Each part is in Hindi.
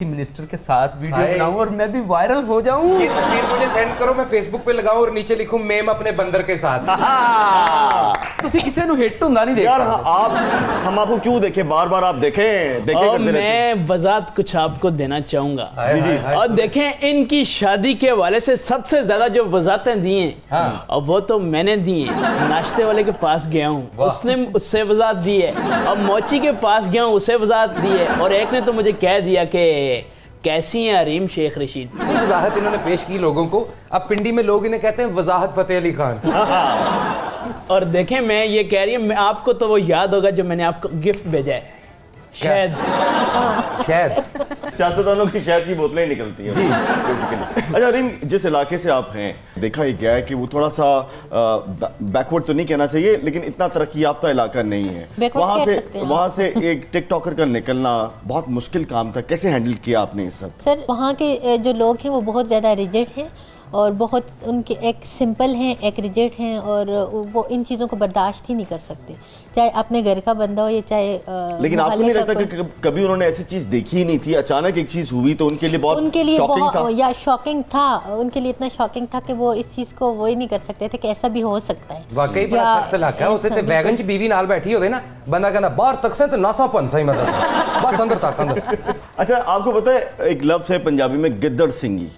मिनिस्टर के साथ वीडियो बनाऊं और मैं भी वायरल हो जाऊं। ये तस्वीर मुझे सेंड करो, मैं फेसबुक पे लगाऊं और नीचे लिखूं मेम अपने बंदर के साथ। ਤੁਸੀਂ ਕਿਸੇ ਨੂੰ ਹਿੱਟ ਹੁੰਦਾ नहीं देख यार सकते। आप हम आपको क्यों देखें, बार बार आप देखें और मैं वजात कुछ आपको देना चाहूंगा। और देखें इनकी शादी के हवाले से सबसे ज्यादा जो वजातें दी हैं और वो तो मैंने दी हैं। नाश्ते वाले के पास गया हूँ, उसने उससे वजात दी है, और मोची के पास गया हूँ, उसे वजात दी है, और एक ने तो मुझे कह दिया कि कैसी हैं हरीम शेख रशीद। वजाहत इन्होंने पेश की लोगों को। अब पिंडी में लोग इन्हें कहते हैं वजाहत फतेह अली खान। और देखें मैं ये कह रही हूँ, आपको तो वो याद होगा जो मैंने आपको गिफ्ट भेजा है, शायद सियासतदानों की शहद की बोतलें ही निकलती हैं जी। अच्छा हरीम, जिस इलाके से आप हैं, देखा ही गया है कि वो थोड़ा सा बैकवर्ड तो नहीं कहना चाहिए, लेकिन इतना तरक्की याफ्ता इलाका नहीं है। वहाँ से एक टिकटॉकर का निकलना बहुत मुश्किल काम था, कैसे हैंडल किया आपने इस सब? सर वहाँ के जो लोग हैं वो बहुत ज़्यादा रिजिड हैं और बहुत उनके एक सिंपल हैं, एक रिजिड हैं, और वो इन चीज़ों को बर्दाश्त ही नहीं कर सकते, चाहे अपने घर का बंदा हो या चाहे लेकिन आपको नहीं लगता कि कभी उन्होंने ऐसी चीज़ देखी ही नहीं थी, अचानक एक चीज़ हुई तो उनके लिए बहुत शॉकिंग था, उनके लिए इतना शॉकिंग था कि वो इस चीज़ को वो ही नहीं कर सकते थे कि ऐसा भी हो सकता है। वाकई बड़ा सख्त इलाका है। उसे वैगन च बीवी नाल बैठी होवे ना, बंदा कहना बाहर तक से तो नासा पंसा ही मतलब बस अंदर तक अंदर। अच्छा आपको पता है एक लफ्ज़ है पंजाबी में गिद्दड़ सिंगी,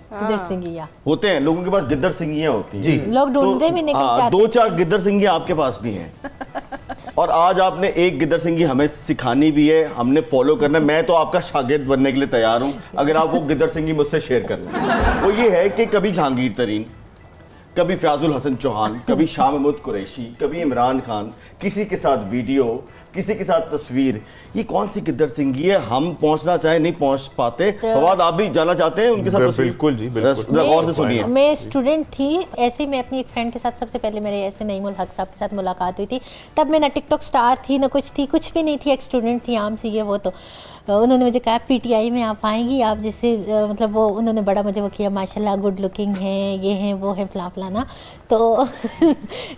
होते हैं लोगों के पास गिद्दड़ सिंगियां होती हैं जी, लोग ढूंढते भी नहीं, दो चार गिद्दड़ सिंगियां आपके पास भी हैं। और आज आपने एक गिद्दड़ सिंगी हमें सिखानी भी है, हमने फॉलो करना है। मैं तो आपका शागिर्द बनने के लिए तैयार हूं अगर आप वो गिद्दड़ सिंगी मुझसे शेयर कर लें। वो ये है कि कभी जहांगीर तरीन, कभी फयाजुल हसन चौहान, कभी शाह महमूद कुरैशी, कभी इमरान खान, किसी के साथ वीडियो, किसी के साथ तस्वीर, ये कौन सी गिद्दड़ सिंगी है? हम पहुंचना चाहे नहीं पहुंच पाते। फवाद आप भी जाना चाहते हैं उनके साथ? बिल्कुल जी, बिल्कुल। गौर से सुनिए। मैं स्टूडेंट थी, ऐसे ही मैं अपनी एक फ्रेंड के साथ, सबसे पहले मेरे ऐसे नईमुल हक साहब के साथ मुलाकात हुई थी। तब मैं ना टिकटॉक स्टार थी ना कुछ थी, कुछ भी नहीं थी, एक स्टूडेंट थी आम सी ये वो। तो उन्होंने मुझे कहा पीटीआई में आप आएंगी, आप जैसे मतलब वो उन्होंने बड़ा मुझे वो किया, माशाल्लाह गुड लुकिंग है, ये हैं वो हैं फलाना। तो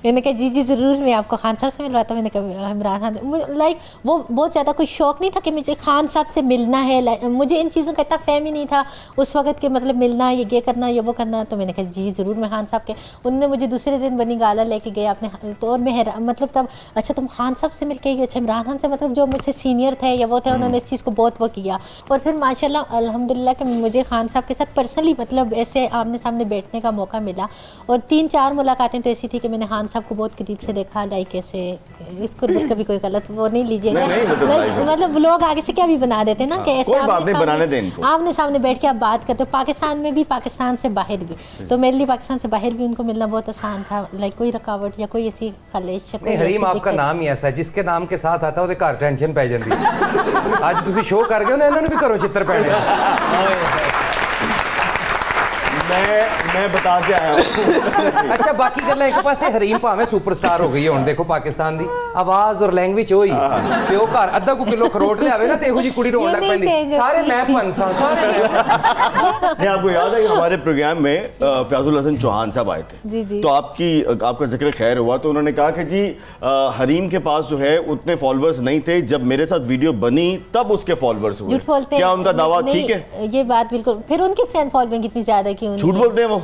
मैंने कहा जी जी ज़रूर, मैं आपको खान साहब से मिलवाता। मैंने कहा इमरान खान, लाइक वो बहुत ज़्यादा कोई शौक़ नहीं था कि मुझे खान साहब से मिलना है, मुझे इन चीज़ों का इतना फहम ही नहीं था उस वक्त के, मतलब मिलना ये करना ये वो करना। तो मैंने कहा जी ज़रूर मैं खान साहब के। उन्होंने मुझे दूसरे दिन बनी गाला लेके गए अपने, तो और मैं मतलब तब अच्छा तुम खान साहब से मिल के गए? अच्छा इमरान खान से, मतलब जो मुझसे सीनियर थे या वो थे, उन्होंने इस चीज़ को बहुत वो किया। और फिर माशाल्लाह अल्हम्दुलिल्लाह कि मुझे खान साहब के साथ पर्सनली मतलब ऐसे आमने सामने बैठने का मौका मिला। और 3-4 मुलाकातें तो ऐसी थी कि मैंने खान साहब को बहुत करीब से देखा, लाइक ऐसे इसको कभी कोई गलत वो नहीं लीजिएगा, मतलब लोग आगे से क्या भी बना देते ना कि ऐसे आमने सामने बैठ के आप बात करते हो। पाकिस्तान में भी, पाकिस्तान से बाहर भी, तो मेरे लिए पाकिस्तान से बाहर भी उनको मिलना बहुत आसान था, लाइक कोई रुकावट या कोई ऐसी खलेश। हरीम आपका नाम ही ऐसा है जिसके नाम के साथ आता है ਉਹਦੇ ਘਰ टेंशन पै जाती है। आज ਤੁਸੀਂ शो कर गए हो ना, इन्होंने भी घरों चित्र पैने। मैं बता के आया हूं। अच्छा बाकी गल्लां एक पासे, हरीम भावें सुपरस्टार हो गई है हुण, देखो पाकिस्तान दी आवाज और लैंग्वेज होई ते ओ घर अद्धा को किलो खरोट लियावे ना ते एहो जी कुड़ी रोण लग पैंदी, सारे मैं पंसा सारे। नहीं आपको याद है कि हमारे प्रोग्राम में फयाजुल हसन चौहान साहब आए थे जी। तो आपका जिक्र खैर हुआ तो उन्होंने कहा कि जी हरीम के पास जो है उतने फॉलोअर्स नहीं थे, जब मेरे साथ वीडियो बनी तब उसके फॉलोअर्स हुए। क्या उनका दावा ठीक है? ये बात बिल्कुल, फिर उनकी फैन फॉलोइंग इतनी ज्यादा की, झूठ बोलते हैं वो।